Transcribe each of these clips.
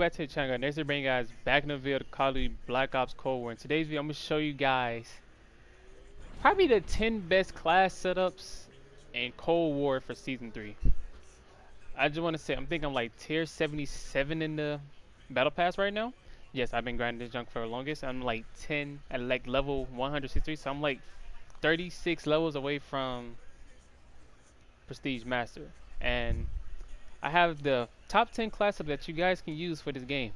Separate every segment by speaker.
Speaker 1: back to the channel. Next, to bring you guys back in the video to Call of Duty Black Ops Cold War. In today's video, I'm gonna show you guys probably the 10 best class setups in Cold War for Season 3. I just want to say, I'm like tier 77 in the Battle Pass right now. Yes, I've been grinding this junk for the longest. I'm like 10 at like level 163, so I'm like 36 levels away from Prestige Master. And I have the top 10 class setup that you guys can use for this game.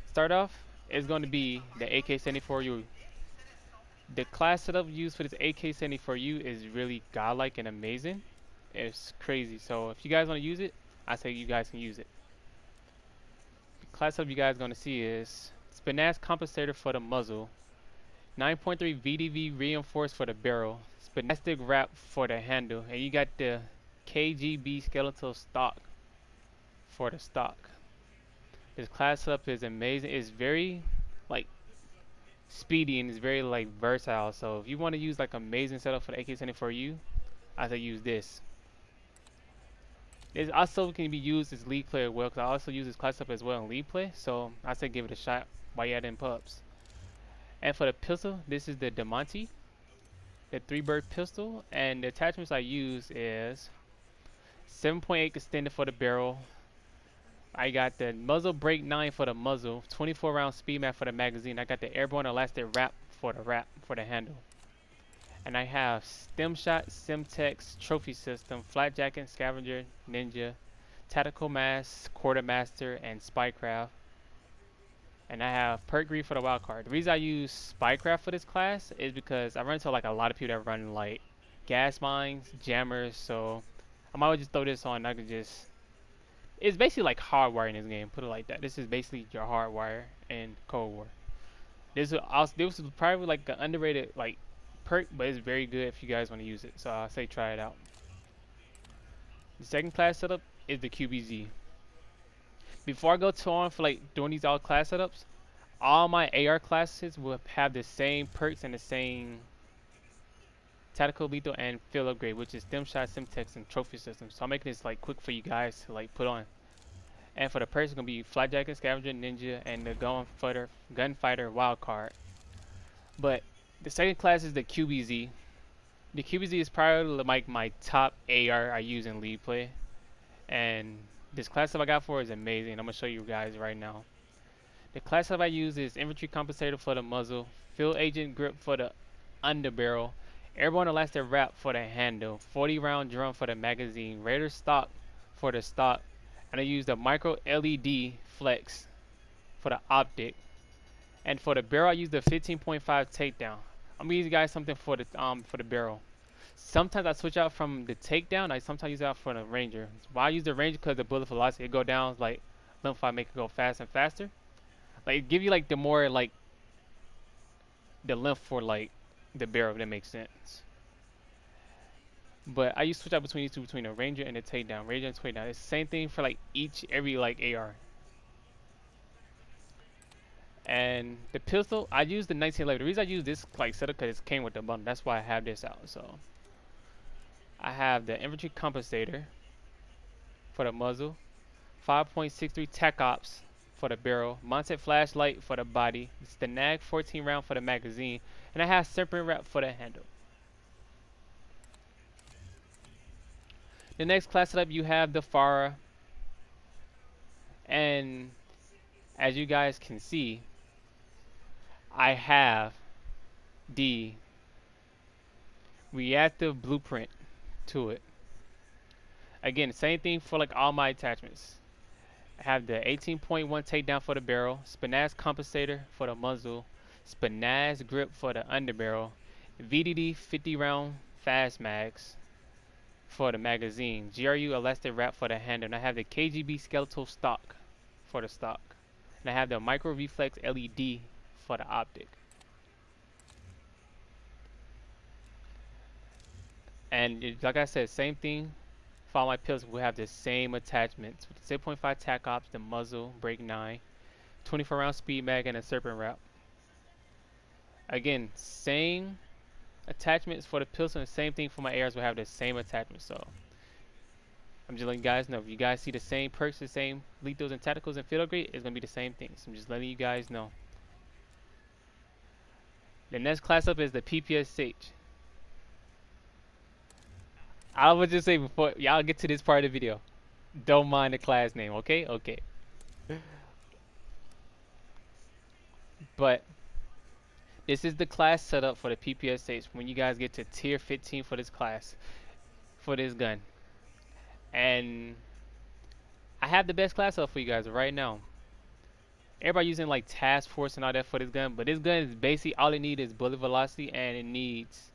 Speaker 1: Start off is going to be the AK-74U. The class setup used for this AK-74U is really godlike and amazing. It's crazy. So if you guys want to use it, I say you guys can use it. The class setup you guys are going to see is Spinax compensator for the muzzle, 9.3 VDV reinforced for the barrel, Spinastic wrap for the handle, and you got the KGB skeletal stock for the stock. This class setup is amazing. It's very like speedy and it's very like versatile. So if you want to use like amazing setup for the AK-74U, I say use this. It also can be used as league play as well, because I also use this class setup as well in league play. So I say give it a shot while you're in pubs. And for the pistol, this is the Diamante, the 3-bird pistol, and the attachments I use is 7.8 extended for the barrel. I got the muzzle break 9 for the muzzle, 24 round speed map for the magazine. I got the airborne elastic wrap for the handle. And I have stem shot, Semtex, trophy system, flat jacket, scavenger, ninja, tactical mask, quartermaster, and spycraft. And I have perk greed for the wild card. The reason I use spycraft for this class is because I run into like a lot of people that run like gas mines, jammers, so I might just throw this on and I can just, it's basically like hardwire in this game, put it like that. This is basically your hardwire in Cold War. This was probably like an underrated like perk, but it's very good if you guys want to use it. So I say try it out. The second class setup is the QBZ. Before I go on for like doing these all class setups, all my AR classes will have the same perks and the same tactical lethal and field upgrade, which is stem shot, Semtex, and trophy system. So I'm making this like quick for you guys to like put on. And for the perks, it's gonna be flat jacket, scavenger, ninja, and the gunfighter wild card. But the second class is the QBZ. The QBZ is probably like my top AR I use in league play, and this class that I got for is amazing. I'm gonna show you guys right now. The class that I use is infantry compensator for the muzzle, field agent grip for the underbarrel, airborne elastic wrap for the handle, 40 round drum for the magazine, Raider stock for the stock, and I use the micro LED flex for the optic. And for the barrel, I use the 15.5 takedown. I'm gonna give you guys something for the barrel. Sometimes I switch out from the takedown. I sometimes use it out for the ranger. Why I use the ranger? Because the bullet velocity it go down like limp fire make it go fast and faster. Like it give you like the more like the length for like the barrel, if that makes sense. But I use switch out between these two, between the ranger and the takedown. Ranger and takedown. It's the same thing for like every like AR. And the pistol, I use the 1911. The reason I use this like setup because it came with the bundle. That's why I have this out. So I have the infantry compensator for the muzzle, 5.63 tac ops for the barrel, mounted flashlight for the body. It's the NAG 14 round for the magazine, and I have serpent wrap for the handle. The next class setup you have the Farah, and as you guys can see, I have the reactive blueprint to it. Again, same thing for like all my attachments. I have the 18.1 takedown for the barrel, Spinax compensator for the muzzle, Spinax grip for the underbarrel, VDD 50 round fast mags for the magazine, GRU elastic wrap for the handle, and I have the KGB skeletal stock for the stock, and I have the micro reflex LED for the optic. And like I said, same thing for all my pistols. We have the same attachments with the 0.5 tac ops, the muzzle, break 9, 24 round speed mag, and a serpent wrap. Again, same attachments for the pistol and same thing for my ARs will have the same attachment. So I'm just letting you guys know. If you guys see the same perks, the same lethals and tacticals and field upgrade, it's gonna be the same thing. So I'm just letting you guys know. The next class up is the PPSH. I would just say before y'all get to this part of the video, don't mind the class name, okay? Okay. But this is the class setup for the PPSH when you guys get to tier 15 for this class, for this gun. And I have the best class up for you guys right now. Everybody using like task force and all that for this gun, but this gun is basically all it needs is bullet velocity and it needs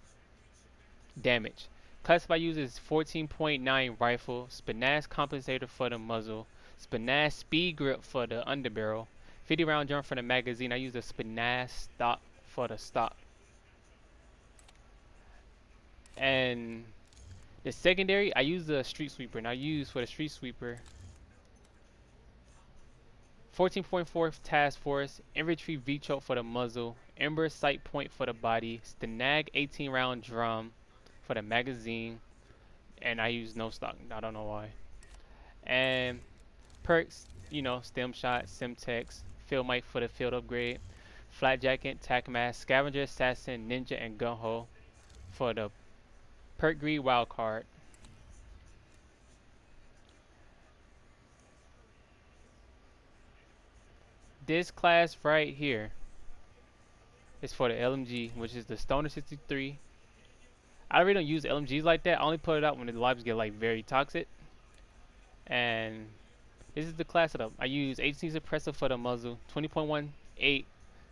Speaker 1: damage. Classify uses 14.9 rifle, spinash compensator for the muzzle, spinash speed grip for the underbarrel, 50 round drum for the magazine. I use the spinash stock for the stock. And the secondary, I use the street sweeper, and I use for the street sweeper 14.4 task force, infantry V-choke for the muzzle, ember sight point for the body, Stanag 18 round drum for the magazine, and I use no stock. I don't know why. And perks, you know, stem shot, Simtex, field mic for the field upgrade, flat jacket, tac mask, scavenger, assassin, ninja, and gunho for the perk greed wild card. This class right here is for the LMG, which is the Stoner 63. I really don't use LMGs like that. I only put it out when the lives get like very toxic. And this is the class setup. I use HC suppressor for the muzzle, 20.18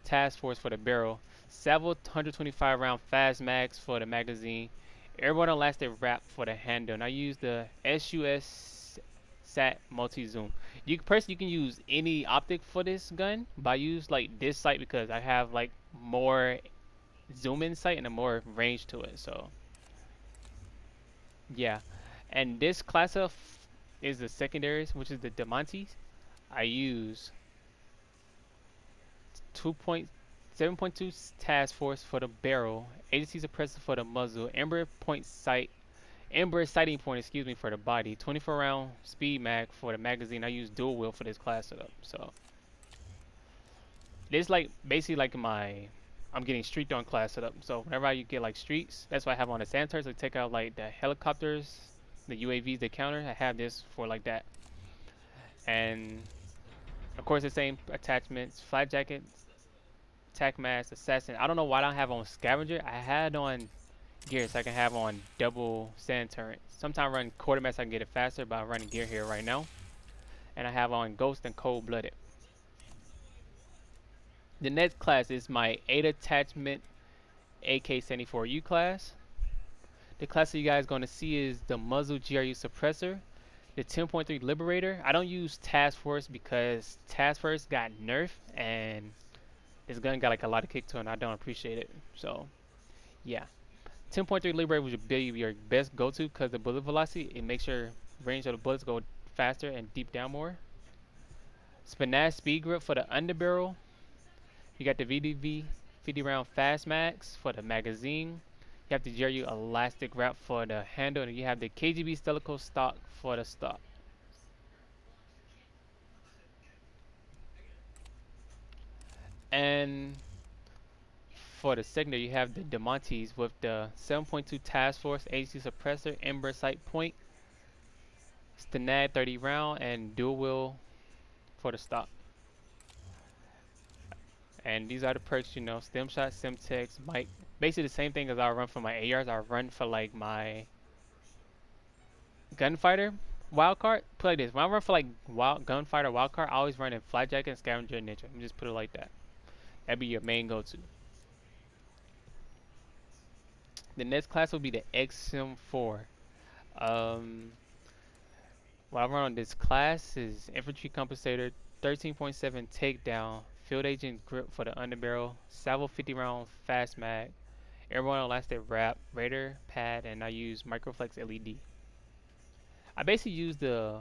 Speaker 1: task force for the barrel, Savile 125 round fast mags for the magazine, airborne elastic wrap for the handle, and I use the SUS SAT multi zoom. You personally you can use any optic for this gun, but I use like this sight because I have like more zoom in sight and a more range to it. So yeah, and this class of is the secondaries, which is the Diamantes. I use 2.7.2 task force for the barrel, agency suppressor for the muzzle, ember sighting point, excuse me, for the body, 24 round speed mag for the magazine. I use dual wheel for this class setup. So this like basically like my I'm getting street on class setup. So whenever I get like streets, that's why I have on the Sandtars to take out like the helicopters, the UAVs, the counter. I have this for like that. And of course the same attachments, flat jacket, tac mask, assassin. I don't know why I don't have on scavenger. I had on gear so I can have on double sand turret. Sometimes I run quartermass so I can get it faster, but I'm running gear here right now. And I have on ghost and cold blooded. The next class is my 8 attachment AK-74U class. The class that you guys going to see is the muzzle GRU suppressor, the 10.3 liberator. I don't use task force because task force got nerfed and this gun got like a lot of kick to it and I don't appreciate it. So yeah, 10.3 liberator would be your best go-to because the bullet velocity, it makes your range of the bullets go faster and deep down more. Spinash speed grip for the underbarrel. You got the VDV 50 round fast mags for the magazine. You have the GRU elastic wrap for the handle, and you have the KGB Stelico stock for the stock. And for the secondary, you have the Diamantes with the 7.2 task force, AC suppressor, ember sight point, Stanag 30 round, and dual wheel for the stock. And these are the perks, you know, stem shot, Simtex, mic. Basically the same thing as I run for my ARs. I run for like my gunfighter wildcard. Put like this: when I run for like gunfighter wildcard, I always run in flat jacket and scavenger and ninja. Let me just put it like that. That'd be your main go-to. The next class will be the XM4. What I run on this class is infantry compensator, 13.7 takedown, field agent grip for the underbarrel, Savile 50 round fast mag, airborne elastic wrap, radar pad, and I use microflex LED. I basically use the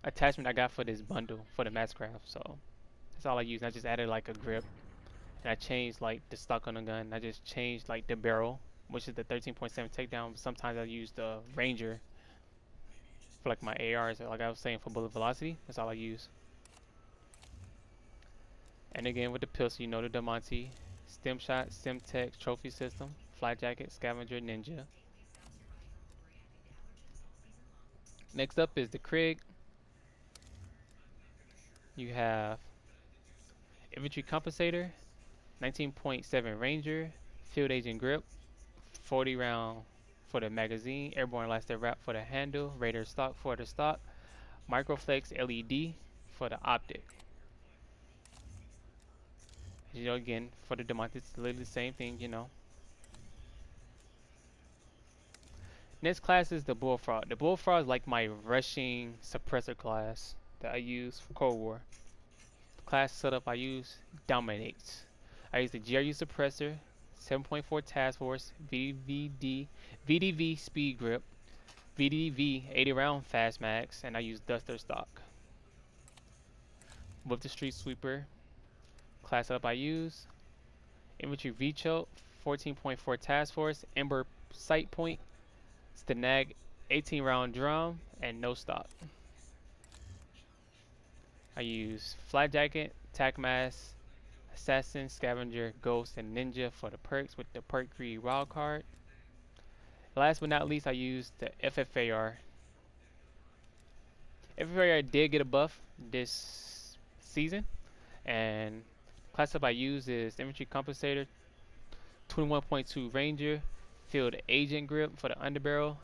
Speaker 1: attachment I got for this bundle for the Masscraft, so that's all I use. I just added like a grip, and I changed like the stock on the gun. I just changed like the barrel, which is the 13.7 takedown. Sometimes I use the Ranger for like my ARs, like I was saying for bullet velocity, that's all I use. And again with the pistol, you know the Diamante, stem shot, stem tech, trophy system, fly jacket, scavenger, ninja. Next up is the Krieg. You have infantry compensator, 19.7 ranger, field agent grip, 40 round for the magazine, airborne elastic wrap for the handle, radar stock for the stock, microflex LED for the optic. You know, again, for the Diamante, it's literally the same thing, you know. Next class is the Bullfrog. The Bullfrog is like my rushing suppressor class that I use for Cold War. The class setup I use dominates. I use the GRU suppressor, 7.4 task force, VDV speed grip, VDV 80 round fast max, and I use Duster stock. With the street sweeper, class setup I use infantry V-choke, 14.4 task force, Ember sight point, Stanag 18 round drum, and no stock. I use fly jacket, tac mask, assassin, scavenger, ghost, and ninja for the perks with the perk greed wild card. Last but not least, I use the FFAR. FFAR did get a buff this season, and class up I use is infantry compensator, 21.2 ranger, field agent grip for the underbarrel,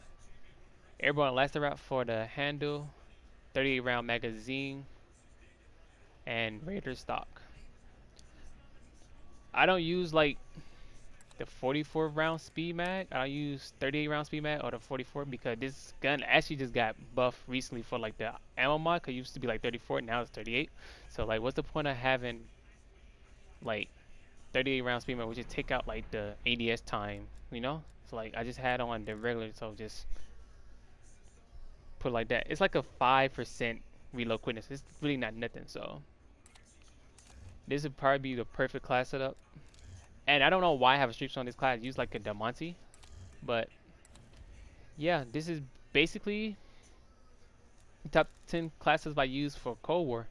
Speaker 1: airborne elastic wrap for the handle, 38 round magazine, and raider stock. I don't use like the 44 round speed mag. I use 38 round speed mag or the 44 because this gun actually just got buffed recently for like the ammo mod. Cause it used to be like 34, now it's 38. So like, what's the point of having like 38 round speed mag? We just take out like the ADS time, you know? So like, I just had on the regular, so just put it like that. It's like a 5% reload quickness. It's really not nothing. So this would probably be the perfect class setup. And I don't know why I have a streak on this class. I use like a Diamante, but yeah, this is basically the top 10 classes I use for Cold War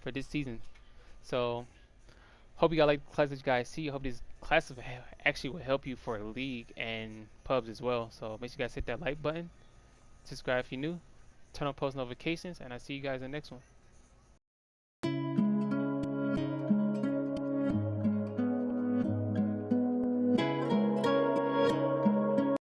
Speaker 1: for this season. So hope you guys like the class that you guys see. I hope these classes actually will help you for League and pubs as well. So make sure you guys hit that like button, subscribe if you're new, turn on post notifications, and I'll see you guys in the next one.